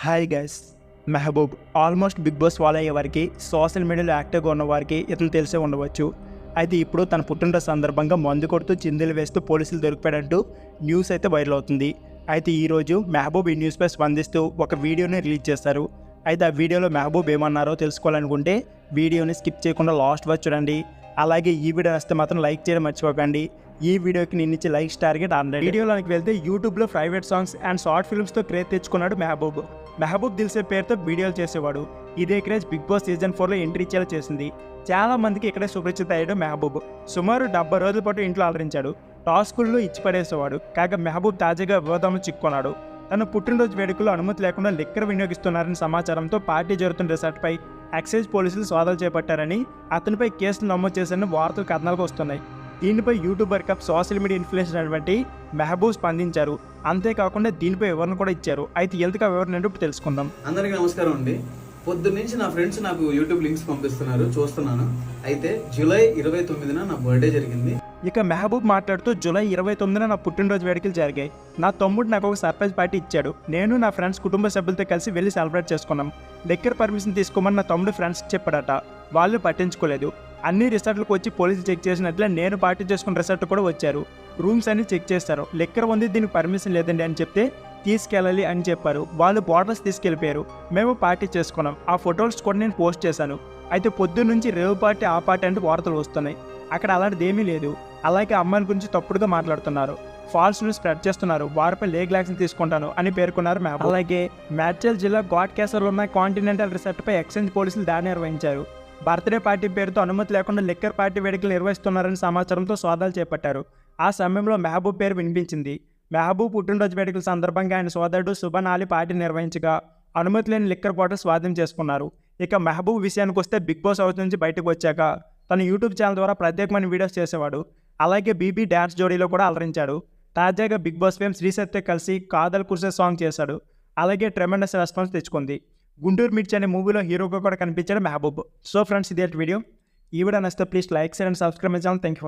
Hi guys. Mehboob almost Bigg Boss follow అయ్యే వారికి, social మీడియాలో యాక్టివ్గా ఉన్న వారికి ఇతను తెలిసే ఉండవచ్చు. అయితే ఇప్పుడు తన పుట్టినరోజు సందర్భంగా మందు కొడుతూ చిందులు వేస్తూ పోలీసులు దొరికిపోయాడంటూ న్యూస్ అయితే వైరల్ అవుతుంది. అయితే ఈరోజు మెహబూబ్ ఈ న్యూస్పై స్పందిస్తూ ఒక వీడియోని రిలీజ్ చేశారు. అయితే ఆ వీడియోలో మెహబూబ్ ఏమన్నారో తెలుసుకోవాలనుకుంటే వీడియోని స్కిప్ చేయకుండా లాస్ట్ వరకు చూడండి. అలాగే ఈ వీడియో వస్తే మాత్రం లైక్ చేయడం మర్చిపోకండి. ఈ వీడియోకి నేను ఇచ్చే లైక్స్ టార్గెట్ 100. వీడియోలోకి వెళ్తే యూట్యూబ్లో ప్రైవేట్ సాంగ్స్ అండ్ షార్ట్ ఫిల్మ్స్తో క్రేజ్ తెచ్చుకున్నాడు మెహబూబ్. మెహబూబ్ దిల్సే పేరుతో వీడియోలు చేసేవాడు. ఇదే క్రేజ్ బిగ్ బాస్ సీజన్ 4లో ఎంట్రీ ఇచ్చేలా చేసింది. చాలా మందికి ఇక్కడే సుపరిచిత అయ్యాడు మెహబూబ్. సుమారు 70 రోజుల పాటు ఇంట్లో అలరించాడు. టాస్కుల్లో ఇచ్చి పడేసేవాడు. కాగా మెహబూబ్ తాజాగా వివాదంలో చిక్కుకున్నాడు. తన పుట్టినరోజు వేడుకల్లో అనుమతి లేకుండా లిక్కర్ వినియోగిస్తున్నారని సమాచారంతో పార్టీ జరుగుతున్న రిసార్ట్పై ఎక్సైజ్ పోలీసులు సోదాలు చేపట్టారని, అతనిపై కేసులు నమోదు చేశారని వార్తలు కథనాలకు వస్తున్నాయి. దీనిపై YouTuber cup social media influencer అయినటువంటి మెహబూబ్ స్పందించారు. అంతేకాకుండా దీనిపై వివరణ కూడా ఇచ్చారు. అయితే ఎందుకు ఆ వివరణ ఇప్పుడు తెలుసుకుందాం. అందరికీ నమస్కారం అండి. పొద్దున్న నుంచి నా ఫ్రెండ్స్ నాకు యూట్యూబ్ లింక్స్ పంపిస్తున్నారు, చూస్తున్నాను. అయితే జూలై 29న నా బర్త్డే జరిగింది. ఇక మెహబూబ్ మాట్లాడుతూ జూలై 29న నా పుట్టినరోజు వేడుకలు జరిగాయి. నా తమ్ముడు నాకు ఒక సర్ప్రైజ్ పార్టీ ఇచ్చాడు. నేను నా ఫ్రెండ్స్ కుటుంబ సభ్యులతో కలిసి వెళ్ళి సెలబ్రేట్ చేసుకున్నాం. లిక్కర్ పర్మిషన్ తీసుకోమని నా తమ్ముడు ఫ్రెండ్స్కి చెప్పాడట. వాళ్ళు పట్టించుకోలేదు. అన్ని రిసార్ట్లకు వచ్చి పోలీసులు చెక్ చేసినట్లే నేను పార్టీ చేసుకున్న రిసార్ట్ కూడా వచ్చారు. రూమ్స్ అన్ని చెక్ చేస్తారు. లిక్కర్ ఉంది, దీనికి పర్మిషన్ లేదండి అని చెప్తే తీసుకెళ్ళాలి అని చెప్పారు. వాళ్ళు బాటిల్స్ తీసుకెళ్ళిపోయారు. మేము పార్టీ చేసుకున్నాం. ఆ ఫొటోస్ కూడా నేను పోస్ట్ చేశాను. అయితే పొద్దున్న నుంచి రేవ్ పార్టీ ఆ పార్టీ అంటే వార్తలు వస్తున్నాయి. అక్కడ అలాంటిది ఏమీ లేదు. అలాగే అమ్మాయిల గురించి తప్పుడుగా మాట్లాడుతున్నారు, ఫాల్స్ న్యూస్ స్ప్రెడ్ చేస్తున్నారు. వారిపై లీగల్ యాక్షన్ తీసుకుంటాను అని పేర్కొన్నారు మెహబూబ్. అలాగే మేడ్చల్ జిల్లా ఘాట్ కేసర్లో ఉన్న కాంటినెంటల్ రిసార్ట్పై ఎక్సైజ్ పోలీసులు దాడి నిర్వహించారు. బర్త్డే పార్టీ పేరుతో అనుమతి లేకుండా లిక్కర్ పార్టీ వేడుకలు నిర్వహిస్తున్నారని సమాచారంతో సోదాలు చేపట్టారు. ఆ సమయంలో మెహబూబ్ పేరు వినిపించింది. మెహబూబ్ పుట్టినరోజు వేడుకల సందర్భంగా ఆయన సోదరుడు సుబన్ ఆలీ పార్టీ నిర్వహించగా అనుమతి లేని లిక్కర్ బాటిల్ స్వాధీనం చేసుకున్నారు. ఇక మెహబూబ్ విషయానికి వస్తే బిగ్ బాస్ హౌస్ నుంచి బయటకు వచ్చాక తన యూట్యూబ్ ఛానల్ ద్వారా ప్రత్యేకమైన వీడియోస్ చేసేవాడు. అలాగే బీబీ డ్యాన్స్ జోడీలో కూడా అలరించాడు. తాజాగా బిగ్ బాస్ ఫేమ్ శ్రీసత్య కలిసి కాదల్ కుర్సే సాంగ్ చేశాడు. అలాగే ట్రెమెండస్ రెస్పాన్స్ తెచ్చుకుంది. గుంటూరు మిర్చి అనే మూవీలో హీరోగా కూడా కనిపించాడు మెహబూబ్. సో ఫ్రెండ్స్, ఇదే వీడియో. ఈ వీడియో నచ్చితే please like, share and subscribe my channel. Thank you for watching.